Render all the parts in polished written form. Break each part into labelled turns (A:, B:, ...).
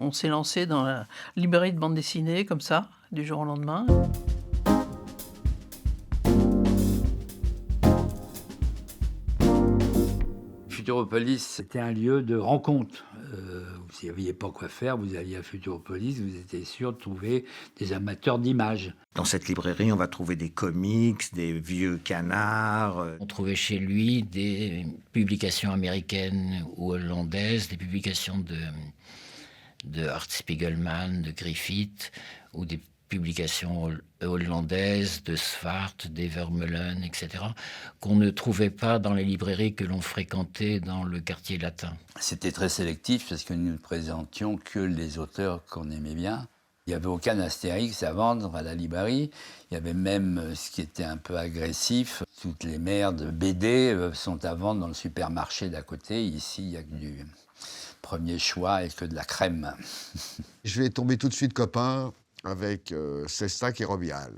A: On s'est lancé dans la librairie de bande dessinée comme ça, du jour au lendemain.
B: Futuropolis, c'était un lieu de rencontre. Vous n'aviez pas quoi faire, vous alliez à Futuropolis, vous étiez sûr de trouver des amateurs d'images.
C: Dans cette librairie, on va trouver des comics, des vieux canards.
D: On trouvait chez lui des publications américaines ou hollandaises, des publications de Art Spiegelman, de Griffith, ou des publications hollandaises de Svart, d'Evermeulen, etc., qu'on ne trouvait pas dans les librairies que l'on fréquentait dans le quartier latin.
B: C'était très sélectif parce que nous ne présentions que les auteurs qu'on aimait bien. Il n'y avait aucun Astérix à vendre à la librairie. Il y avait même ce qui était un peu agressif. Toutes les mères de BD sont à vendre dans le supermarché d'à côté. Ici, il n'y a que du premier choix et que de la crème.
E: Je vais tomber tout de suite copain avec Sestak et Robial.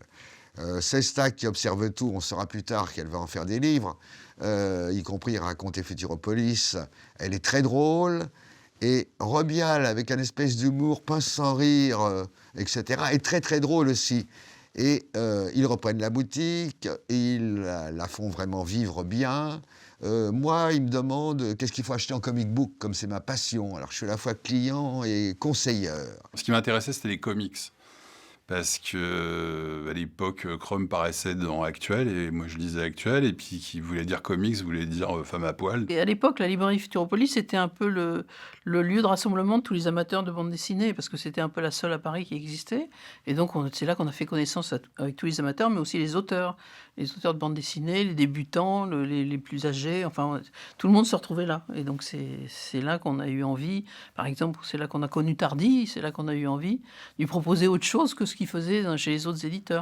E: Sestak qui observe tout, on saura plus tard qu'elle va en faire des livres, y compris raconter Futuropolis. Elle est très drôle. Et Robial, avec un espèce d'humour pince sans rire, etc., est très très drôle aussi. Et ils reprennent la boutique, ils la font vraiment vivre bien. Moi, ils me demandent qu'est-ce qu'il faut acheter en comic book, comme c'est ma passion. Alors je suis à la fois client et conseilleur.
F: Ce qui m'intéressait, c'était les comics. Parce que à l'époque, Chrome paraissait dans Actuel, et moi je lisais Actuel, et puis qui voulait dire comics, voulait dire femme à poil.
A: Et à l'époque, la librairie Futuropolis, c'était un peu le lieu de rassemblement de tous les amateurs de bande dessinée, parce que c'était un peu la seule à Paris qui existait. Et donc, c'est là qu'on a fait connaissance avec tous les amateurs, mais aussi les auteurs de bande dessinée, les débutants, les plus âgés, enfin, tout le monde se retrouvait là. Et donc, c'est là qu'on a eu envie, par exemple, c'est là qu'on a connu Tardy, c'est là qu'on a eu envie de lui proposer autre chose que ce qu'il faisait chez les autres éditeurs.